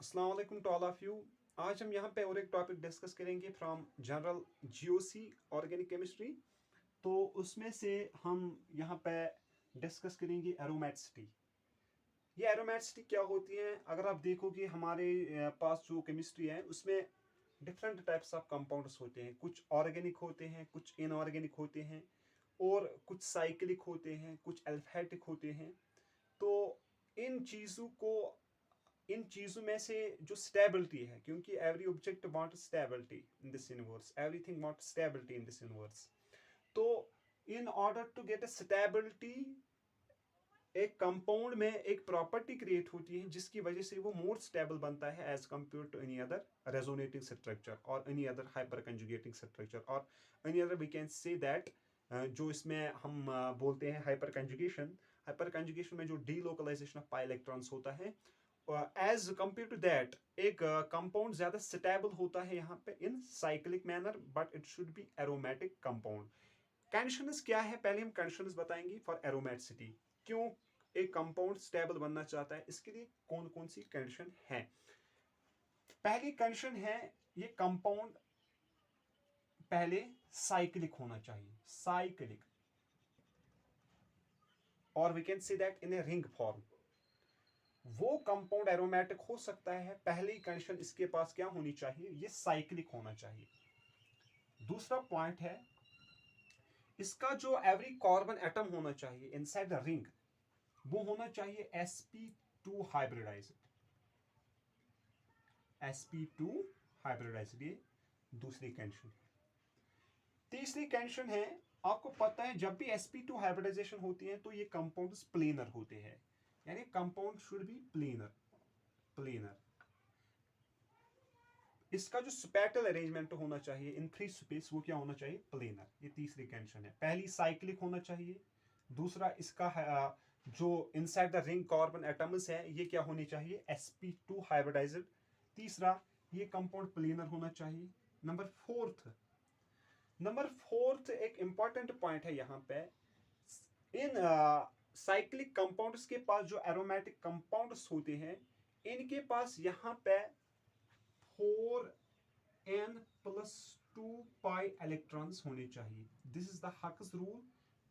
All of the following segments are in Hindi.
अस्सलाम वालेकुम टू ऑल ऑफ यू। आज हम यहाँ पे और एक टॉपिक डिस्कस करेंगे from general GOC organic chemistry. तो उसमें से हम यहाँ पे डिस्कस करेंगे एरोमेटिसिटी। ये एरोमेटिसिटी क्या होती है? अगर आप देखोगे हमारे पास जो केमिस्ट्री है उसमें डिफरेंट टाइप्स ऑफ कंपाउंड्स होते हैं। कुछ ऑर्गेनिक होते हैं, कुछ इनऑर्गेनिक होते हैं और कुछ साइक्लिक होते हैं, कुछ एल्फेटिक होते हैं। तो इन चीज़ों को इन चीज़ों में से जो स्टेबिलिटी है, क्योंकि every object want stability in this universe, everything want stability in this universe. तो in order to get a stability एक कंपाउंड में एक प्रॉपर्टी क्रिएट होती है जिसकी वजह से वो मोर स्टेबल बनता है as compare to any other resonating structure और any other hyper conjugating structure और any other we can say that. जो इसमें हम बोलते हैं हाइपर कंजुगेशन में जो डीलोकलाइजेशन ऑफ पाई इलेक्ट्रॉन्स होता है, एज कंपेयर टू दैट एक कंपाउंड ज्यादा स्टेबल होता है यहाँ पे इन cyclic manner, but it should be aromatic compound. Conditions क्या है, पहले हम कंडीशंस बताएंगे फॉर एरोमेटिसिटी। क्यों एक कंपाउंड स्टेबल बनना चाहता है, इसके लिए कौन कौन सी कंडीशन है? पहली कंडीशन है ये कंपाउंड पहले साइक्लिक होना चाहिए, साइक्लिक, और we can say that in a ring form. वो कंपाउंड एरोमेटिक हो सकता है, पहली कंडीशन इसके पास क्या होनी चाहिए, ये साइक्लिक होना चाहिए। दूसरा पॉइंट है इसका जो एवरी कार्बन एटम होना चाहिए इनसाइड द रिंग, वो होना चाहिए sp2 हाइब्रिडाइज्ड, sp2 हाइब्रिडाइज्ड। ये दूसरी कंडीशन। तीसरी कंडीशन है, आपको पता है जब भी sp2 हाइब्रिडाइजेशन होती है तो ये कंपाउंड्स प्लेनर होते हैं, यानी compound should be planar. Planar इसका जो स्पेटल अरेंजमेंट होना चाहिए इन फ्री स्पेस, वो क्या होना चाहिए, प्लेनर। ये तीसरी कंडीशन है। पहली साइक्लिक होना चाहिए, दूसरा इसका जो inside the ring carbon atoms है ये क्या होनी चाहिए, sp2 हाइब्रिडाइज्ड। तीसरा ये कंपाउंड प्लेनर होना चाहिए। नंबर फोर्थ एक इंपॉर्टेंट पॉइंट है यहाँ पे, इन साइक्लिक कंपाउंड्स के पास जो एरोमेटिक कंपाउंड्स होते हैं इनके पास यहाँ पे 4n+2 पाई इलेक्ट्रॉन्स होने चाहिए। This is the Huckel's rule.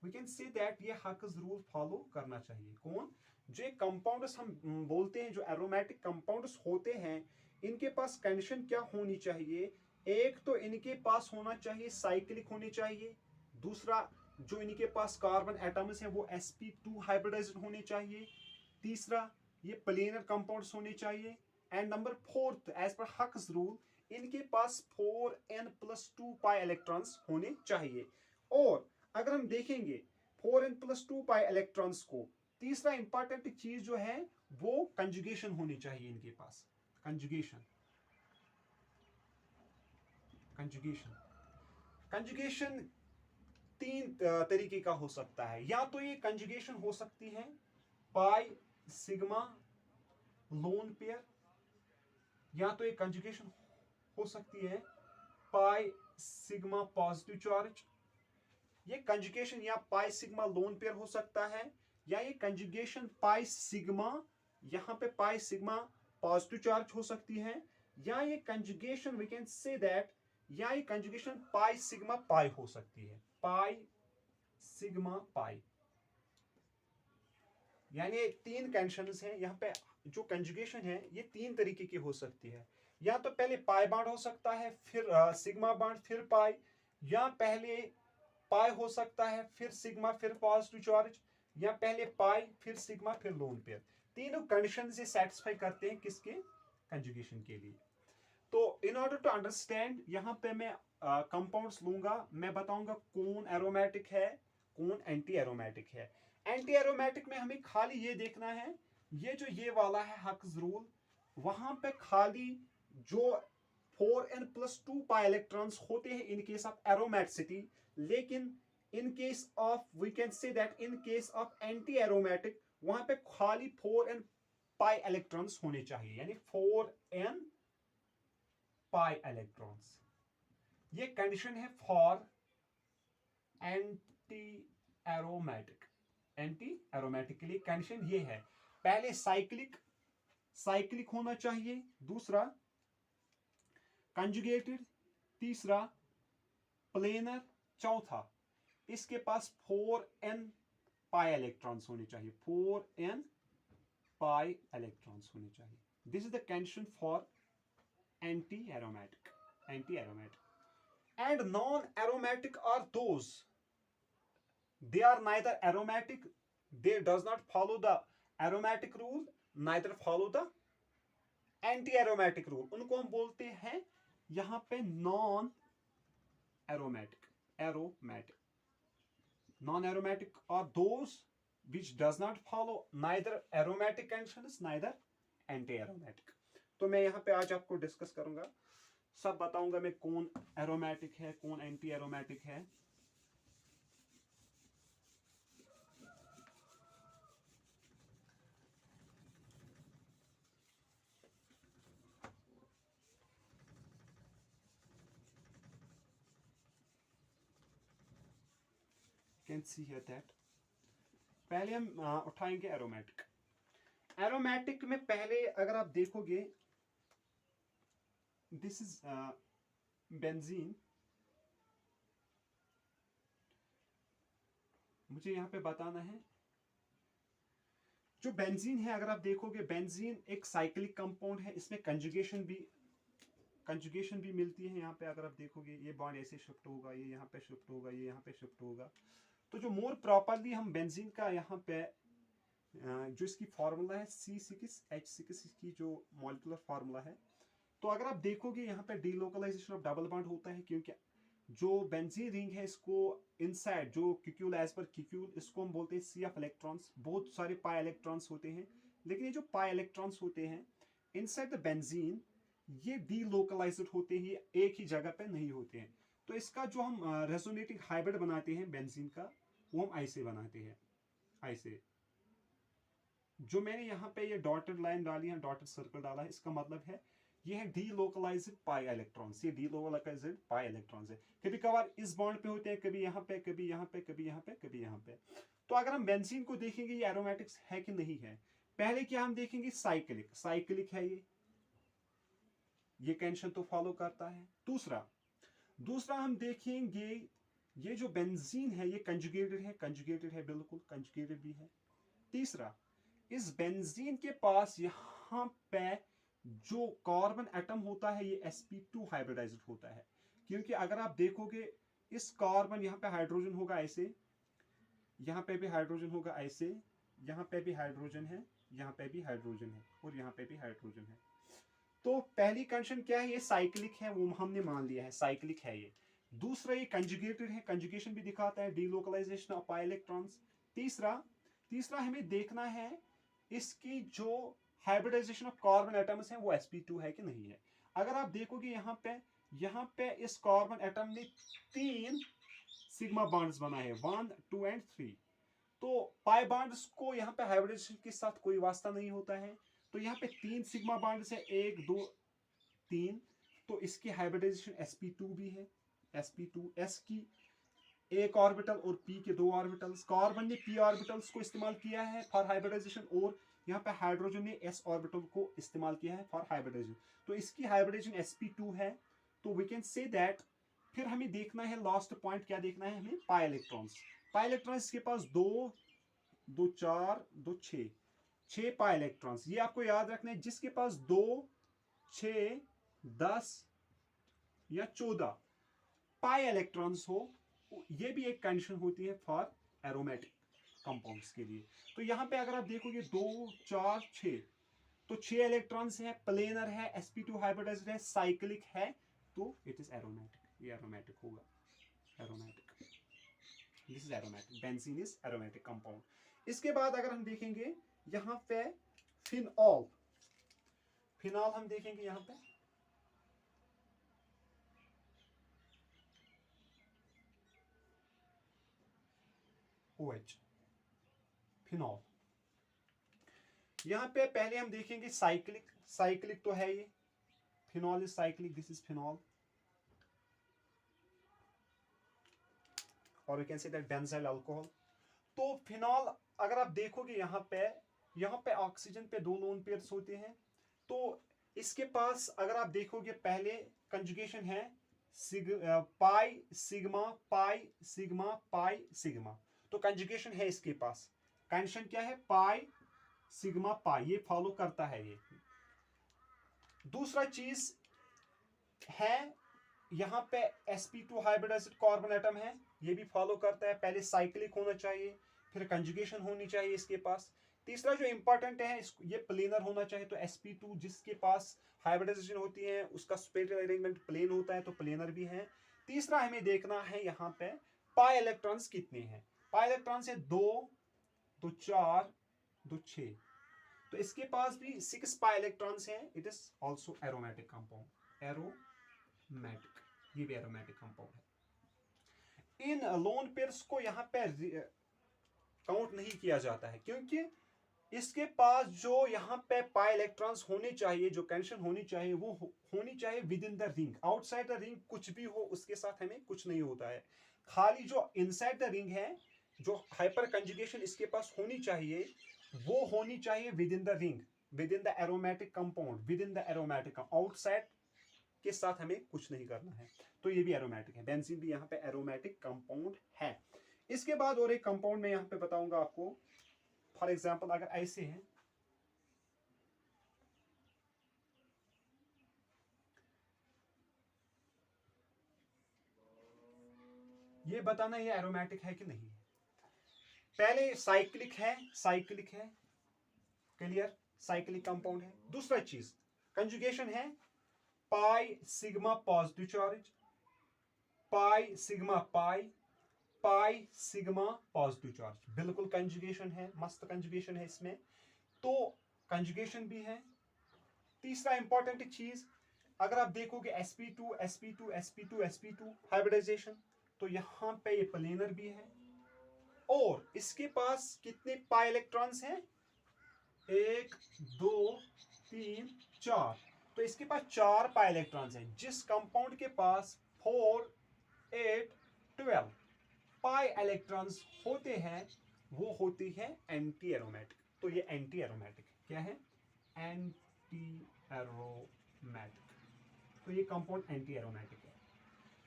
We can say that ये हक्स रूल फॉलो करना चाहिए। कौन? जो कंपाउंड्स हम बोलते हैं, जो एरोमेटिक कंपाउंड्स होते हैं, इनके पास कंडीशन क्या होनी चाहिए? एक तो इनके पास होना चाहिए साइक्लिक होनी चाहिए, दूसरा जो इनके पास कार्बन एटम्स हैं वो sp2 हाइब्रिडाइज्ड होने चाहिए, तीसरा ये प्लेनर कंपाउंड्स होने चाहिए, and number fourth as per हक्स rule इनके पास 4n+2 पाई इलेक्ट्रॉन्स होने चाहिए। और अगर हम देखेंगे 4n+2 पाई इलेक्ट्रॉन्स को, तीसरा इंपॉर्टेंट चीज जो है वो कंजुगेशन होनी चाहिए इनके पास। कंजुगेशन कंजुगेशन कंजुगेशन तीन तरीके का हो सकता है। या तो ये कंजुगेशन हो सकती है पाई सिग्मा लोन पेयर, या तो ये कंजुगेशन हो सकती है पाई सिग्मा पॉजिटिव चार्ज। ये कंजुगेशन या पाई सिग्मा लोन पेयर हो सकता है, या ये कंजुगेशन पाई सिग्मा, यहां पे पाई सिग्मा पॉजिटिव चार्ज हो सकती है, या ये conjugation we can say that, या ये कंजुगेशन पाई सिग्मा पाई हो सकती है, पाई सिग्मा पाई। यानी तीन कंडीशंस हैं यहाँ पे। जो कंजुगेशन है ये तीन तरीके की हो सकती है, या तो पहले पाई बाड हो सकता है, फिर सिग्मा बाड, फिर पाई, या पहले पाई हो सकता है फिर सिग्मा फिर पॉजिटिव चार्ज, या पहले पाई फिर सिग्मा फिर लोन पेयर। तीनों कंडीशन से सेटिस्फाई करते हैं किसके, कंजुगेशन के लिए। तो इन ऑर्डर टू अंडरस्टैंड यहाँ पे मैं कंपाउंड्स लूंगा, मैं बताऊंगा कौन एरोमेटिक है, कौन एंटी एरोमेटिक है। एंटी एरोमेटिक में हमें खाली ये देखना है, ये जो ये वाला है हक्स रूल, वहां पे खाली जो 4n+2 पाई इलेक्ट्रॉन्स होते हैं इन केस ऑफ एरोमेटिसिटी, लेकिन in case of we can say that in case of anti aromatic वहां पे खाली 4n पाई इलेक्ट्रॉन्स होने चाहिए, यानी 4n पाई इलेक्ट्रॉन्स। ये कंडीशन है for anti aromatic. Anti aromatic के लिए कंडीशन ये है, पहले साइक्लिक, साइक्लिक होना चाहिए, दूसरा कंजुगेटेड, तीसरा प्लेनर, चौथा इसके पास 4n पाई इलेक्ट्रॉन्स होने चाहिए, 4n पाई इलेक्ट्रॉन्स होने चाहिए. This is the condition for anti aromatic. And non-aromatic are those, they are neither aromatic, they does not follow the aromatic rule, neither follow the anti-aromatic rule. उनको हम बोलते हैं यहाँ पे non-aromatic. Non-aromatic are those which does not follow neither aromatic conditions neither anti-aromatic. तो मैं यहाँ पे आज आपको डिस्कस करूंगा, सब बताऊंगा मैं कौन एरोमेटिक है कौन एंटी एरोमेटिक है. Can see here that. पहले हम उठाएंगे एरोमेटिक. एरोमेटिक में पहले अगर आप देखोगे, दिस इज बेंजीन. मुझे यहां पे बताना है जो बेंजीन है, अगर आप देखोगे बेंजीन एक साइक्लिक कंपाउंड है, इसमें कंजुगेशन भी मिलती है. यहाँ पे अगर आप देखोगे ये बॉन्ड ऐसे शिफ्ट होगा, ये यहाँ पे शिफ्ट होगा, ये यहाँ पे शिफ्ट होगा. तो जो मोर प्रॉपरली हम बेंजीन का यहाँ पे जो इसकी फार्मूला है C6H6 इसकी जो मॉलिक्यूलर फार्मूला है, तो अगर आप देखोगे यहाँ पे डीलोकलाइजेशन ऑफ डबल बॉन्ड होता है, क्योंकि जो बेंजीन रिंग है इसको इनसाइड जो क्यूक्यूल एज पर क्यूक्यूल इसको हम बोलते हैं सी ऑफ इलेक्ट्रॉन्स. बहुत सारे पाई इलेक्ट्रॉन्स होते हैं, लेकिन ये जो पाई इलेक्ट्रॉन्स होते हैं इनसाइड द बेंजीन ये डीलोकलाइज्ड होते ही एक ही जगह पे नहीं होते हैं. तो इसका जो हम रेजोनेटिंग हाइब्रिड बनाते हैं बेंजीन का, वो हम ऐसे बनाते हैं. ऐसे जो मैंने यहाँ पे ये डॉटेड लाइन डाली है, डॉटेड सर्कल डाला है, इसका मतलब है ये है डीलोकलाइज्ड पाई इलेक्ट्रॉन्स. ये डीलोकलाइज्ड पाई इलेक्ट्रॉन्स है. कभी कभार इस बॉन्ड पे होते हैं, कभी यहाँ पे, कभी यहाँ पे, कभी यहाँ पे, कभी यहाँ पे. तो अगर हम बेंजीन को देखेंगे ये एरोमेटिक्स है कि नहीं है, पहले क्या हम देखेंगे साइक्लिक है ये कंडीशन तो फॉलो करता है. दूसरा हम देखेंगे ये जो बेंजीन है ये कंजुगेटेड है, बिल्कुल कंजुगेटेड भी है. तीसरा, इस बेंजीन के पास यहाँ पे जो कार्बन एटम होता है ये sp2 हाइब्रिडाइज्ड होता है, क्योंकि अगर आप देखोगे इस कार्बन यहाँ पे हाइड्रोजन होगा ऐसे, यहाँ पे भी हाइड्रोजन होगा ऐसे, यहाँ पे भी हाइड्रोजन है, यहाँ पे भी हाइड्रोजन है, और यहाँ पे भी हाइड्रोजन है. तो पहली कंडीशन क्या है, ये साइक्लिक है, वो हमने मान लिया है साइक्लिक है ये. दूसरा ये कंजुगेटेड है, कंजुगेशन भी दिखाता है, डीलोकलाइजेशन ऑफ पाई इलेक्ट्रॉन्स. तीसरा हमें देखना है इसकी जो हाइब्रिडाइजेशन ऑफ कार्बन एटम्स है वो sp2 है कि नहीं है. अगर आप देखोगे यहाँ पे इस कार्बन एटम ने 3 सिग्मा बॉन्ड्स बना है, 1 2 एंड 3. तो पाई बॉन्ड्स को यहाँ पे हाइब्रिडाइजेशन के साथ कोई वास्ता नहीं होता है. तो यहाँ पे 3 सिग्मा बॉन्ड्स है, 1 2 3. तो इसकी हाइब्रिडाइजेशन sp2 भी है. sp2 s की एक ऑर्बिटल और p के 2 ऑर्बिटल्स. कार्बन ने p ऑर्बिटल्स को इस्तेमाल किया है फॉर हाइब्रिडाइजेशन, और यहाँ पे हाइड्रोजन ने s ऑर्बिटल को इस्तेमाल किया है फॉर हाइब्रिडाइजेशन. तो इसकी हाइब्रिडाइजेशन sp2 है. तो वी कैन से दैट. फिर हमें देखना है लास्ट पॉइंट, क्या देखना है हमें, पाई इलेक्ट्रॉन्स के पास 2 2 4 2 6 पाई इलेक्ट्रॉन्स. ये आपको याद रखना है, जिसके पास 2 6 10 या 14 पाई इलेक्ट्रॉन्स हो, ये भी एक कंडीशन होती है फॉर एरोमेटिक कंपाउंड्स के लिए. तो यहाँ पे अगर आप देखोगे 2 4 6, तो 6 इलेक्ट्रॉन्स है, प्लेनर है, sp2 हाइब्रिडाइज्ड है, साइक्लिक है, तो इट इज एरोमेटिक. ये एरोमेटिक होगा, aromatic. This is aromatic. Benzene is aromatic compound. इसके बाद अगर हम देखेंगे यहाँ पे फिनॉल हम देखेंगे यहाँ पे. OH phenol. यहाँ पे पहले हम देखेंगे साइक्लिक तो है ये, phenol is cyclic, this is phenol. और we can say that benzyl alcohol. तो फिनॉल अगर आप देखोगे यहाँ पे ऑक्सीजन पे 2 लोन पेयर्स होते हैं, तो इसके पास अगर आप देखोगे पहले कंजुगेशन है पाई sigma pi sigma pi sigma, तो कंजुगेशन है इसके पास। कंडीशन क्या है? पाई सिग्मा पाई, ये फॉलो करता है ये। दूसरा चीज है यहाँ पे sp2 hybrid acid carbon atom है, ये भी फॉलो करता है। पहले साइक्लिक होना चाहिए, फिर कंजुगेशन होनी चाहिए इसके पास। तीसरा जो इंपॉर्टेंट है, ये प्लेनर होना चाहिए। तो sp2 जिसके पास हाइब्रिडाइजेशन होती है उसका स्पेक्ट्रल अरेंजमेंट प्लेन होता है, तो प्लेनर भी है। तीसरा हमें देखना है यहाँ पे पाई इलेक्ट्रॉन्स कितने हैं। पाई इलेक्ट्रॉन्स है 2, 2 4, 2 6। तो इसके पास भी 6 पाई इलेक्ट्रॉन्स हैं। It is also aromatic compound, aromatic, ये भी एरोमेटिक कंपाउंड है। इन लोन पेयर्स को यहाँ पे काउंट नहीं किया जाता है, क्योंकि इसके पास जो यहाँ पे पाई इलेक्ट्रॉन्स होने चाहिए, जो कंडीशन होनी चाहिए, वो होनी चाहिए with in the ring. Outside the ring कुछ भी हो, उसके साथ हमें कुछ नहीं होता है। खाली जो इनसाइड द रिंग है, जो हाइपर कंजुगेशन इसके पास होनी चाहिए, वो होनी चाहिए with in the ring, with in the aromatic compound, with in the aromatic. Outside के साथ हमें कुछ नहीं करना है। तो ये भी एरोमेटिक है, बेंजीन भी यहाँ पे एरोमेटिक कंपाउंड है। इसके बाद और एक कंपाउंड मैं यहाँ पे बताऊंगा आपको। फॉर एग्जाम्पल अगर ऐसे है, ये बताना ये एरोमेटिक है कि नहीं। पहले साइक्लिक है, साइक्लिक है, क्लियर, साइक्लिक कंपाउंड है। दूसरा चीज कंजुगेशन है पाई सिग्मा पॉजिटिव चार्ज, पाई सिग्मा पाई, पाई सिग्मा पॉजिटिव चार्ज, बिल्कुल कंजुगेशन है, मस्त कंजुगेशन है इसमें, तो कंजुगेशन भी है। तीसरा इंपॉर्टेंट चीज, अगर आप देखोगे sp2 sp2 sp2 sp2 hybridisation, तो यहां पे ये प्लेनर भी है। और इसके पास कितने पाई इलेक्ट्रॉन्स हैं? 1 2 3 4। तो इसके पास 4 पाई इलेक्ट्रॉन्स हैं। जिस कंपाउंड के पास 4 8 12 पाई इलेक्ट्रॉन्स होते हैं, वो होती है एंटी एरोमेटिक। तो ये एंटी एरोमेटिक क्या है? Anti aromatic. तो ये कंपाउंड एंटी एरोमेटिक है,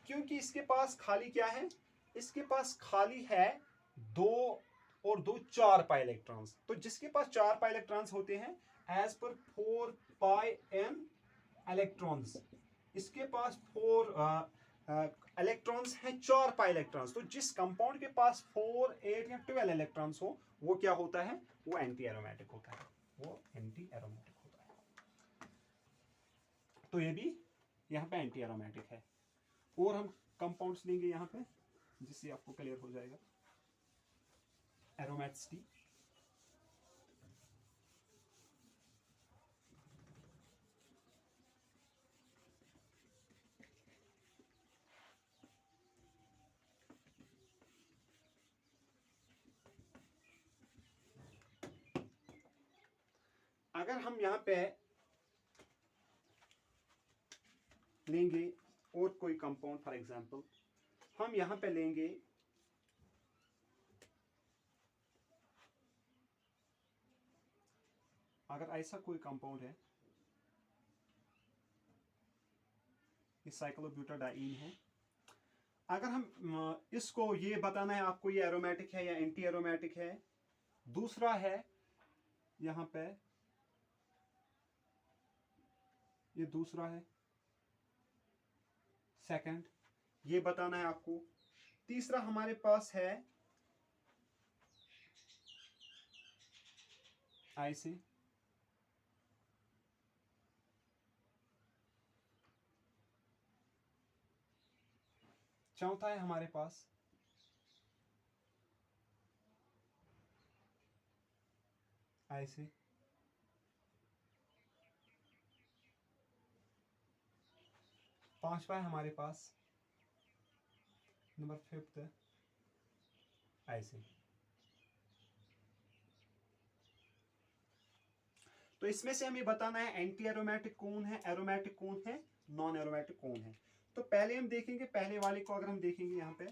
क्योंकि इसके पास खाली क्या है? इसके पास खाली है 2 और 2 4 पाई इलेक्ट्रॉन्स। तो जिसके पास 4 पाई इलेक्ट्रॉन्स होते हैं, एज पर 4 पाई एन इलेक्ट्रॉन्स, इसके पास 4 इलेक्ट्रॉन्स हैं, 4 पाई इलेक्ट्रॉन्स। तो जिस कंपाउंड के पास 4 8 या 12 इलेक्ट्रॉन्स हो, वो क्या होता है? वो एंटी एरोमेटिक होता है, वो एंटी एरोमेटिक होता है। तो ये भी यहाँ पे एंटी एरोमेटिक है। और हम कंपाउंड्स लेंगे यहाँ पे, जिससे आपको क्लियर हो जाएगा एरोमेटिसिटी। अगर हम यहाँ पे लेंगे और कोई कंपाउंड, फॉर एग्जांपल हम यहाँ पे लेंगे अगर ऐसा कोई कंपाउंड है, ये साइक्लोब्यूटाडाइन है। अगर हम इसको ये बताना है आपको ये एरोमेटिक है या एंटी एरोमेटिक है। दूसरा है यहाँ पे, ये दूसरा है, सेकंड, ये बताना है आपको। तीसरा हमारे पास है ऐसे, चौथा है हमारे पास ऐसे, पांचवा है हमारे पास नंबर 5 ऐसे। तो इसमें से हमें बताना है एंटी एरोमेटिक कौन है, एरोमेटिक कौन है, नॉन एरोमेटिक कौन है। तो पहले हम देखेंगे, पहले वाले को अगर हम देखेंगे यहाँ पे,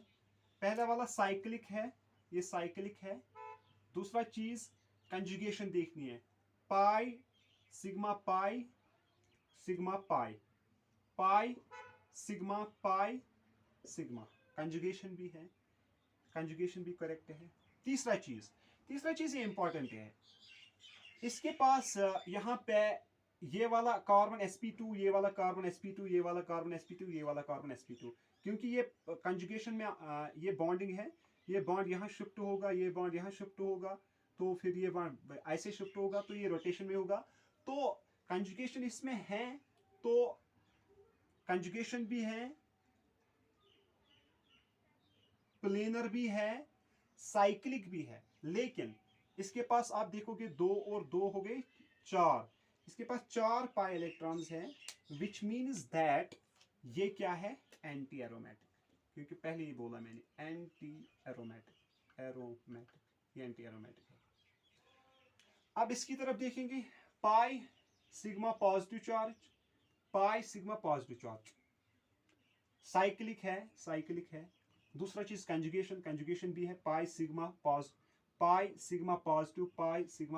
पहला वाला साइक्लिक है, ये साइक्लिक है। दूसरा चीज कंजुगेशन देखनी है, पाई सिग्मा पाई सिग्मा पाई, पाई सिग्मा पाई सिग्मा, कंजुगेशन भी है, कंजुगेशन भी करेक्ट है। तीसरा चीज ये इंपॉर्टेंट है, इसके पास यहाँ पे ये वाला कार्बन sp2, ये वाला कार्बन sp2, ये वाला कार्बन sp2, ये वाला कार्बन sp2, क्योंकि ये कंजुगेशन में ये बॉन्डिंग है, ये बॉन्ड यहाँ शिफ्ट होगा, ये बॉन्ड यहाँ शिफ्ट होगा, तो फिर ये बॉन्ड ऐसे शिफ्ट होगा, तो ये रोटेशन में होगा। तो कंजुगेशन इसमें है, तो कंजुगेशन भी है, प्लेनर भी है, साइक्लिक भी है, लेकिन इसके पास आप देखोगे 2 और 2 हो गए 4, इसके पास 4 पाई इलेक्ट्रॉन्स हैं, विच मीन्स दैट ये क्या है, एंटी एरोमेटिक, क्योंकि पहले ही बोला मैंने एंटी एरोमेटिक, ये एंटी एरोमेटिक है। अब इसकी तरफ देखेंगे, pi sigma positive charge, pi sigma positive charge, cyclic है। दूसरा चीज कंजुगेशन भी है, pi sigma positive, pi sigma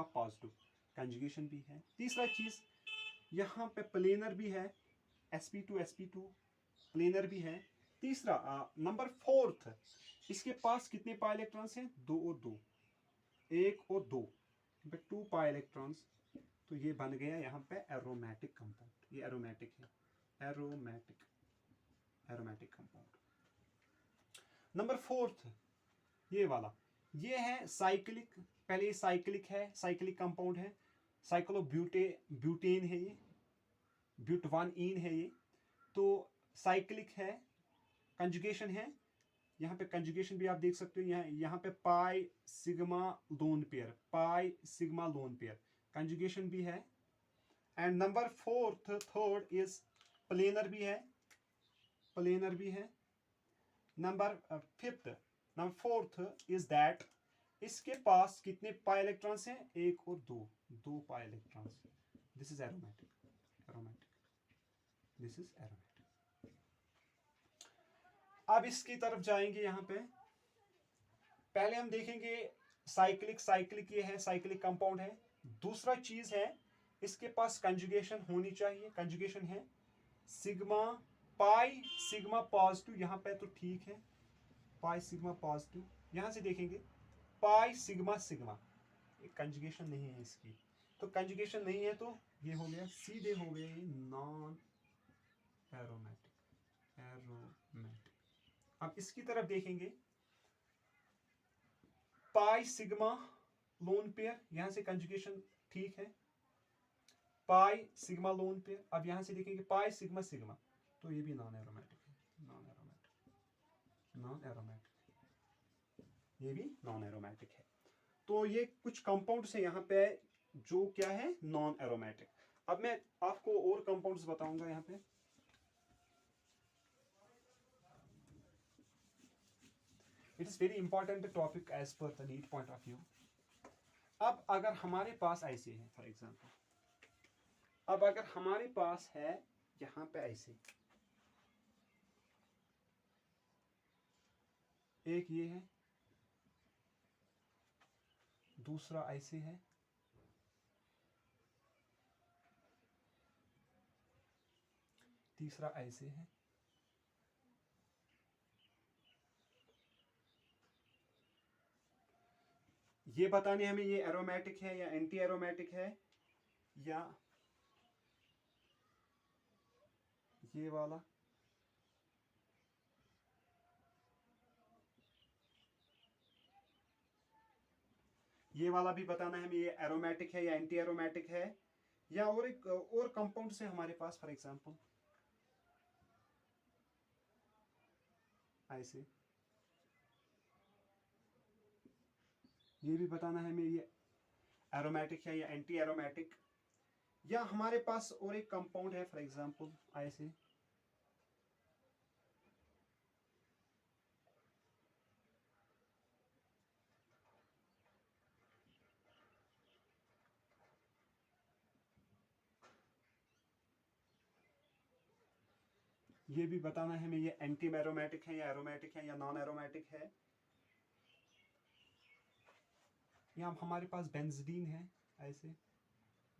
positive, conjugation भी है। तीसरा चीज यहाँ पे प्लेनर भी है, sp2 प्लेनर भी है। तीसरा नंबर 4, इसके पास कितने पाई इलेक्ट्रॉन्स हैं, 2 और 2, 1 और 2, 2 पाई इलेक्ट्रॉन्स, तो ये बन गया यहाँ पे एरोमेटिक कंपाउंड, ये एरोमेटिक है, एरोमेटिक कंपाउंड। नंबर 4 ये वाला, ये है साइक्लिक, पहले साइक्लिक है, साइक्लिक कंपाउंड है, साइक्लोब्यूटेन है, ये ब्यूटवानीन है, ये तो साइक्लिक है, कंजुगेशन है, यहाँ पे कंजुगेशन भी आप देख सकते हो, यहाँ पे पाई sigma lone pair, pi sigma lone pair, conjugation भी है। And number 4 third is planar भी है। नंबर 4 इज दैट इसके पास कितने पाई इलेक्ट्रॉन्स हैं, 1 और 2 pi electrons, this is aromatic, this is aromatic. अब इसकी तरफ जाएंगे, यहाँ पे पहले हम देखेंगे साइक्लिक ये है, साइक्लिक कंपाउंड है। दूसरा चीज है, इसके पास कंजुगेशन होनी चाहिए, कंजुगेशन है, सिग्मा पाई सिग्मा पॉजिटिव, यहाँ पे तो ठीक है, पाई सिग्मा पॉजिटिव। यहाँ से देखेंगे पाई सिग्मा, कंजुगेशन नहीं है इसकी, तो कंजुगेशन नहीं है, तो ये हो गया, सीधे हो गए नॉन एरोमेटिक। अब इसकी तरफ देखेंगे, पाई सिग्मा लोन पेयर, यहां से कंजुगेशन ठीक है, पाई सिग्मा लोन पेयर। अब यहां से देखेंगे पाई सिग्मा, तो ये भी नॉन एरोमेटिक है, ये भी नॉन एरोमेटिक है। तो ये कुछ कंपाउंड्स है यहाँ पे जो क्या है, नॉन एरोमेटिक। अब मैं आपको और कंपाउंड्स बताऊंगा यहाँ पे। It is very important topic as per the NEET point of view. अब अगर हमारे पास ऐसे है, फॉर एग्जांपल, अब अगर हमारे पास है यहाँ पे ऐसे, एक ये है, दूसरा ऐसे है, तीसरा ऐसे है, ये बताने हमें ये एरोमेटिक है या एंटी एरोमेटिक है, या ये वाला, ये वाला भी बताना है हमें ये एरोमेटिक है या एंटी एरोमेटिक है, या और एक और कंपाउंड से हमारे पास, फॉर एग्जांपल ऐसे, ये भी बताना है हमें ये एरोमेटिक है या एंटी एरोमेटिक। या हमारे पास और एक कंपाउंड है, फॉर एग्जांपल ऐसे, ये भी बताना है हमें ये एंटी एरोमेटिक है या एरोमेटिक है या नॉन एरोमेटिक है। यहाँ हमारे पास बेंजीन है ऐसे,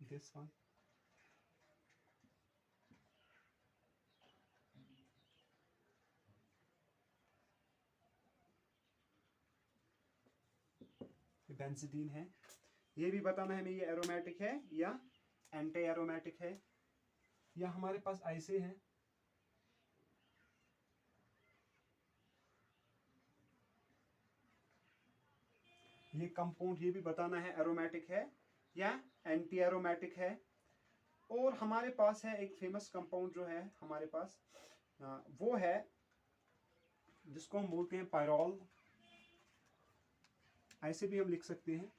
दिस वन, बेंजीडीन है। ये भी बताना है हमें ये एरोमेटिक है या एंटी एरोमेटिक है, या हमारे पास ऐसे है। ये कंपाउंड ये भी बताना है एरोमेटिक है या एंटी एरोमेटिक है। और हमारे पास है एक फेमस कंपाउंड जो है हमारे पास, वो है जिसको हम बोलते हैं पायरोल। ऐसे भी हम लिख सकते हैं,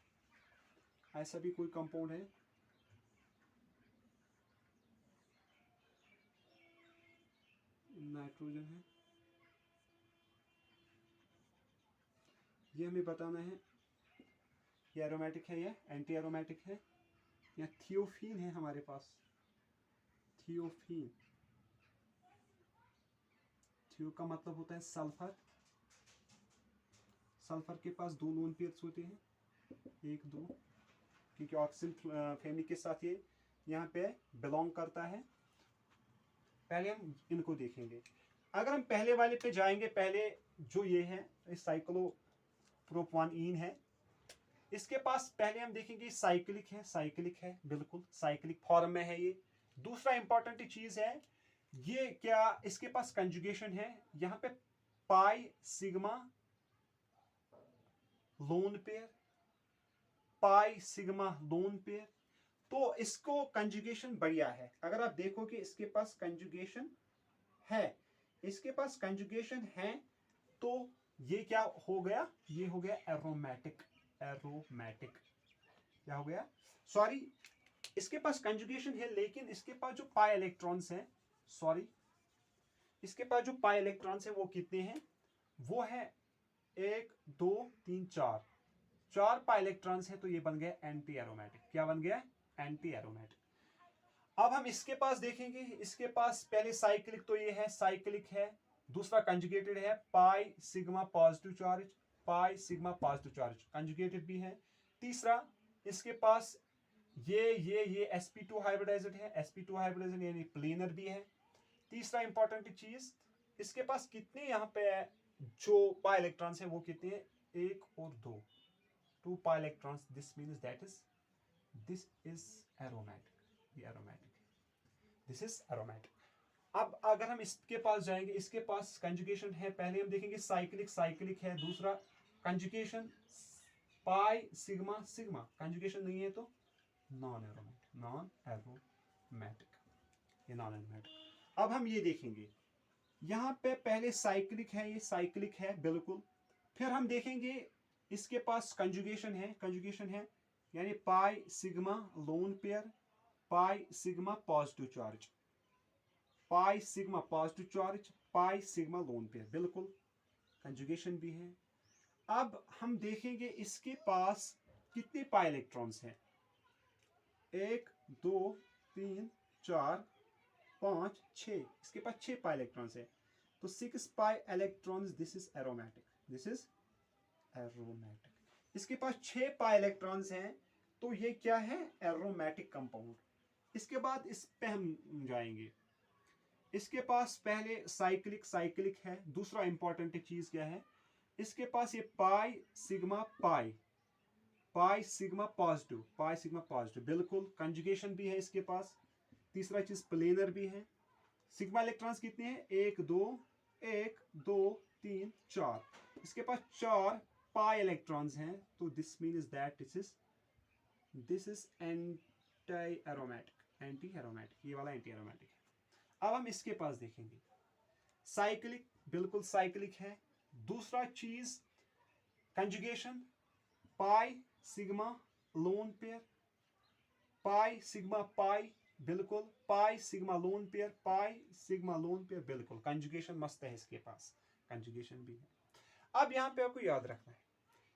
ऐसा भी कोई कंपाउंड है। नाइट्रोजन है, ये हमें बताना है ये एरोमेटिक है या एंटी एरोमेटिक है। या थियोफीन है हमारे पास, थियोफीन। थियो का मतलब होता है सल्फर। सल्फर के पास 2 लोन पेयर्स होते हैं, 1 2, क्योंकि ऑक्सीजन फैमिली के साथ ये यहाँ पे बिलोंग करता है। पहले हम इनको देखेंगे। अगर हम पहले वाले पे जाएंगे, पहले जो ये है साइक्लोप्रोपानीन है, इसके पास पहले हम देखेंगे साइक्लिक है, साइक्लिक है, बिल्कुल साइक्लिक फॉर्म में है ये। दूसरा इंपॉर्टेंट चीज है ये क्या, इसके पास कंजुगेशन है यहाँ पे पाई sigma lone pair, pi sigma lone pair. तो इसको कंजुगेशन बढ़िया है। अगर आप देखोगे इसके पास कंजुगेशन है, इसके पास कंजुगेशन है, तो ये क्या हो गया, ये हो गया एरोमेटिक। एरोमेटिक क्या हो गया, सॉरी, इसके पास कंजुगेशन है लेकिन इसके पास जो पाई इलेक्ट्रॉन्स हैं, सॉरी, इसके पास जो पाई इलेक्ट्रॉन्स हैं वो कितने हैं, वो है 1 2 3 4, 4 पाई इलेक्ट्रॉन्स हैं। तो ये बन गया एंटी एरोमेटिक। क्या बन गया, एंटी एरोमेटिक। अब हम इसके पास देखेंगे, इसके पास पहले साइक्लिक तो ये है, साइक्लिक है। दूसरा कंजुगेटेड है pi sigma positive charge, pi sigma positive charge conjugated भी है। तीसरा इसके पास ये sp2 हाइब्रिडाइज्ड है, sp2 हाइब्रिडाइज्ड यानी प्लेनर भी है। तीसरा इंपॉर्टेंट चीज, इसके पास कितने यहाँ पे जो पाई इलेक्ट्रॉन्स है वो कितने हैं, 1 और 2, 2 pi electrons. This means that is this is aromatic, ये एरोमेटिक, दिस इज एरोमेटिक। अब अगर हम इसके पास जाएंगे, इसके पास कंजुगेशन है, पहले हम देखेंगे साइक्लिक, साइक्लिक है। दूसरा conjugation pi sigma sigma, conjugation नहीं है तो नॉन एरोमेटिक, नॉन एरोमेटिक, ये नॉन एरोमेटिक। अब हम ये देखेंगे, यहाँ पे पहले साइक्लिक है, ये साइक्लिक है बिल्कुल। फिर हम देखेंगे इसके पास कंजुगेशन है, कंजुगेशन है यानी पाई sigma lone pair, pi sigma positive charge, pi sigma positive charge, पाई सिग्मा लोन पेयर, बिल्कुल कंजुगेशन भी है। अब हम देखेंगे इसके पास कितने पाई इलेक्ट्रॉन्स हैं, 1 2 3 4 5 6, इसके पास 6 पाई इलेक्ट्रॉन्स है। तो 6 pi electrons, this is aromatic, this is aromatic. इसके पास 6 पाई इलेक्ट्रॉन्स हैं, तो ये क्या है, एरोमेटिक कंपाउंड। इसके बाद इस पे हम जाएंगे, इसके पास पहले साइक्लिक, साइक्लिक है। दूसरा इंपॉर्टेंट चीज क्या है, इसके पास ये पाई सिग्मा पाई, pi sigma positive, pi sigma positive, बिल्कुल कंजुगेशन भी है इसके पास। तीसरा चीज प्लेनर भी है। सिग्मा इलेक्ट्रॉन्स कितने हैं, 1 2 1 2 3 4, इसके पास 4 पाई इलेक्ट्रॉन्स हैं। तो this means that this is anti aromatic, anti aromatic, ये वाला एंटी एरोमेटिक है। अब हम इसके पास देखेंगे साइक्लिक, बिल्कुल साइक्लिक है। दूसरा चीज conjugation pi sigma lone pair, pi sigma pi, बिल्कुल pi sigma lone pair, pi sigma lone pair, बिल्कुल कंजुगेशन मस्त है इसके पास, कंजुगेशन भी है। अब यहाँ पे आपको याद रखना है,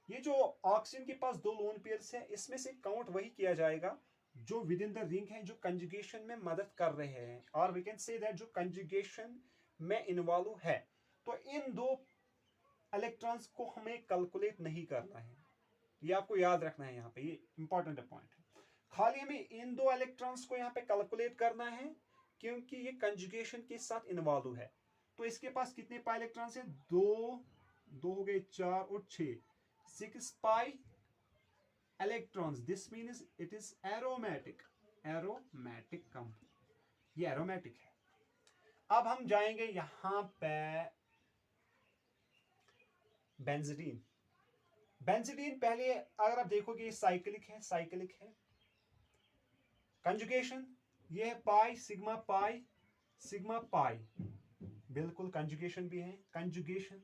ये जो ऑक्सीजन के पास 2 लोन पेयर्स है, इसमें से काउंट वही किया जाएगा जो विद इन द रिंग है, जो कंजुगेशन में मदद कर रहे हैं, और वी कैन से दैट जो कंजुगेशन में इन्वॉल्व है। तो इन 2 इलेक्ट्रॉन्स को हमें कैलकुलेट नहीं करना है, ये आपको याद रखना है। यहाँ पे ये इंपॉर्टेंट पॉइंट है, खाली हमें इन 2 इलेक्ट्रॉन्स को यहाँ पे कैलकुलेट करना है, क्योंकि ये कंजुगेशन के साथ इन्वॉल्व है। तो इसके पास कितने पाई इलेक्ट्रॉन्स हैं, 2 2 हो गए 4 और 6, 6 पाई electrons. This means it is aromatic. Aromatic compound. ये aromatic है. अब हम जाएंगे यहां पे बेंजीडीन. बेंजीडीन पहले अगर आप देखोगे साइक्लिक है. कंजुगेशन ये है पाई सिग्मा पाई. बिल्कुल कंजुगेशन भी है. कंजुगेशन.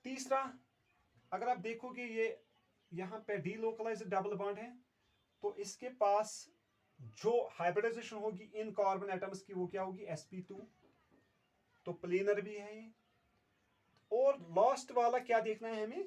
तीसरा अगर आप देखोगे ये यहां पे डीलोकलाइज्ड डबल बॉन्ड है, तो इसके पास जो हाइब्रिडाइजेशन होगी इन कार्बन एटम्स की वो क्या होगी, sp2. तो प्लेनर भी है ये. और लास्ट वाला क्या देखना है हमें,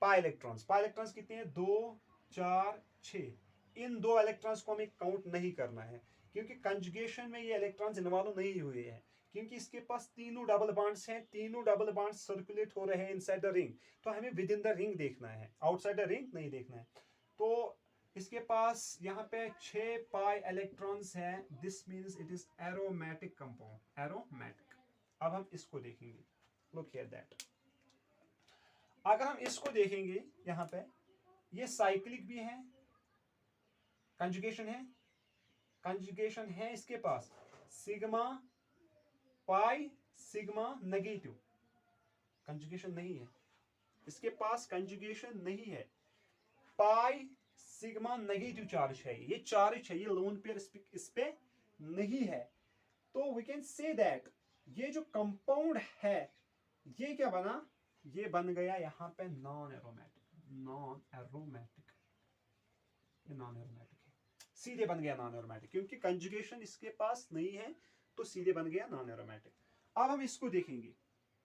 पाई इलेक्ट्रॉन्स. पाई इलेक्ट्रॉन्स कितने हैं, 2 4 6. इन 2 इलेक्ट्रॉन्स को हमें काउंट नहीं करना है क्योंकि कंजुगेशन में ये इलेक्ट्रॉन्स इन्वॉल्व नहीं हुए हैं, क्योंकि इसके पास तीनों डबल बॉन्ड्स हैं. तीनों डबल बॉन्ड्स सर्कुलेट हो रहे हैं इनसाइड द रिंग. तो हमें विद इन द रिंग देखना है, आउटसाइड द रिंग नहीं देखना है. तो इसके पास यहाँ पे 6 पाई इलेक्ट्रॉन्स हैं. This means it is aromatic compound. Aromatic. अब हम इसको देखेंगे. Look here that. अगर हम इसको देखेंगे यहाँ पे ये साइक्लिक भी है. कंजुगेशन है इसके पास sigma pi sigma negative. Conjugation नहीं है इसके पास. कंजुगेशन नहीं है. पाई सिग्मा नेगेटिव चार्ज है. ये चार्ज है, ये लोन पेयर इस पे नहीं है. तो वी कैन से दैट ये जो कंपाउंड है ये क्या बना, ये बन गया यहाँ पे नॉन एरोमेटिक. ये नॉन एरोमेटिक है. सीधे बन गया नॉन एरोमेटिक क्योंकि कंजुगेशन इसके पास नहीं है, तो सीधे बन गया नॉन एरोमेटिक. अब हम इसको देखेंगे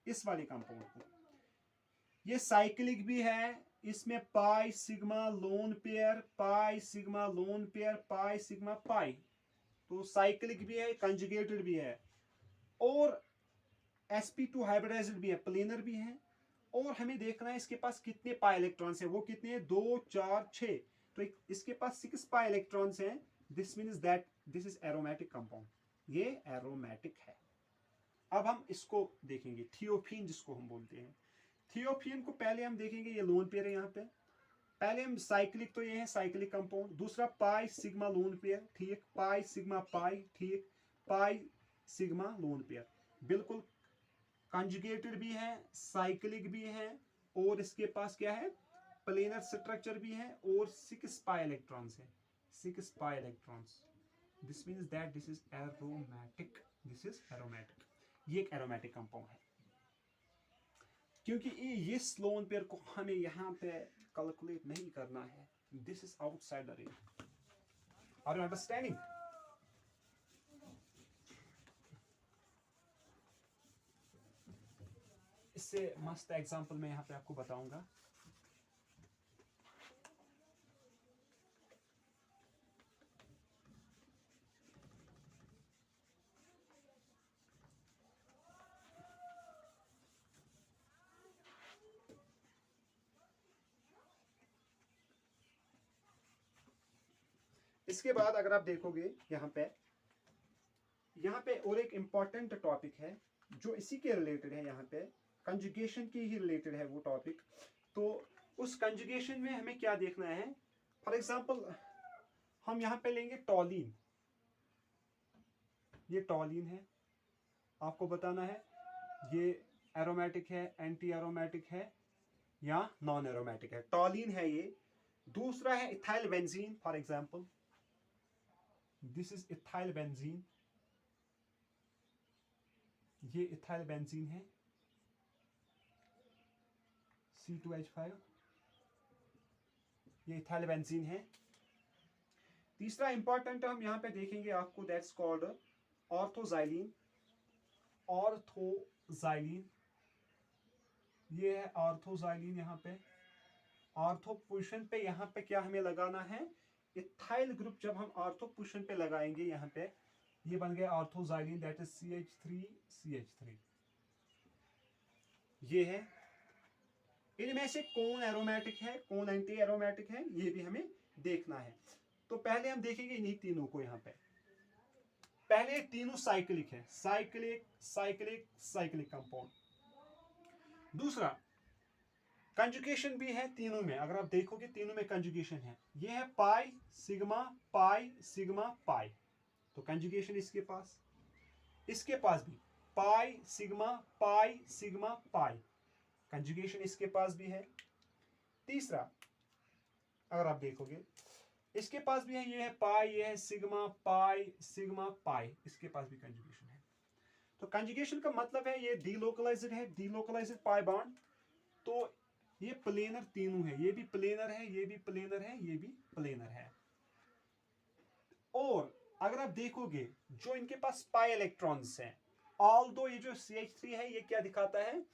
इस वाले कंपाउंड को. ये साइक्लिक भी है. इसमें पाई sigma lone pair, pi sigma lone pair, pi sigma पाई. तो साइक्लिक भी है, कंजुगेटेड भी है, और sp2 हाइब्रिडाइज्ड भी है, प्लेनर भी है. और हमें देखना है इसके पास कितने पाई इलेक्ट्रॉन्स हैं. वो कितने हैं, 2 4 6. तो इसके पास 6 पाई इलेक्ट्रॉन्स हैं. This means that this is aromatic compound. ये एरोमेटिक है. अब हम इसको देखेंगे थियोफीन जिसको हम बोलते हैं. थियोफीन को पहले हम देखेंगे. ये लोन पेयर है यहाँ पे. पहले हम साइक्लिक, तो ये है साइक्लिक कंपाउंड. दूसरा पाई सिग्मा लोन पेयर, ठीक. पाई सिग्मा पाई, ठीक. पाई सिग्मा लोन पेयर. बिल्कुल कंजुगेटेड भी है, साइक्लिक भी है, और इसके पास क्या है, प्लेनर स्ट्रक्चर भी है, और 6 पाई इलेक्ट्रॉन्स है. 6 pi electrons. This means that this is aromatic. This is aromatic. ये एक एरोमेटिक कंपाउंड है क्योंकि ये लोन पेयर को हमें यहाँ पे कैलकुलेट नहीं करना है. This is outside the ring. Are you understanding? इससे मस्त एग्जांपल मैं यहाँ पे आपको बताऊंगा. इसके बाद अगर आप देखोगे यहाँ पे और एक इंपॉर्टेंट टॉपिक है जो इसी के रिलेटेड है. यहाँ पे कंजुगेशन की ही रिलेटेड है वो टॉपिक. तो उस कंजुगेशन में हमें क्या देखना है. फॉर एग्जांपल हम यहाँ पे लेंगे टॉलिन. ये टॉलिन है. आपको बताना है ये एरोमेटिक है, एंटी एरोमेटिक है, या नॉन एरोमेटिक है. टॉलिन है ये. दूसरा है ethyl benzene. For example this is ethyl benzene. ये इथाइल बेंजीन है, C2H5. ये इथाइल बेंजीन है. तीसरा इंपॉर्टेंट हम यहां पे देखेंगे आपको, दैट्स कॉल्ड ऑर्थोजाइलिन. ऑर्थोजाइलिन, ये है ऑर्थोजाइलिन. यहाँ पे ऑर्थो पोजीशन पे यहाँ पे क्या हमें लगाना है, इथाइल ग्रुप. जब हम ऑर्थो पोजीशन पे लगाएंगे यहाँ पे, ये बन गया ऑर्थोजाइलिन, दैट इज CH3CH3. ये है. इनमें से कौन एरोमेटिक है, कौन एंटी एरोमेटिक है, ये भी हमें देखना है. तो पहले हम देखेंगे इन्हीं तीनों को. यहाँ पे पहले तीनों साइक्लिक है. Cyclic compound. दूसरा कंजुगेशन भी है तीनों में, अगर आप देखोगे तीनों में कंजुगेशन है। ये है पाई सिग्मा पाई सिग्मा पाई, तो कंजुगेशन इसके पास भी पाई सिग्मा पाई, कंजुगेशन इसके पास भी है। तीसरा अगर आप देखोगे इसके पास भी है, ये है पाई, ये है सिग्मा पाई, इसके पास भी कंजुगेशन है। तो कंजुगेशन का मतलब है ये डीलोकलाइज्ड है, डीलोकलाइज्ड पाई बॉन्ड। तो ये प्लेनर तीनों है, ये भी प्लेनर है, ये भी प्लेनर है, ये भी प्लेनर है। और अगर आप देखोगे जो इनके पास पाई इलेक्ट्रॉन्स हैं, ऑल्दो ये जो CH3 है ये क्या दिखाता है,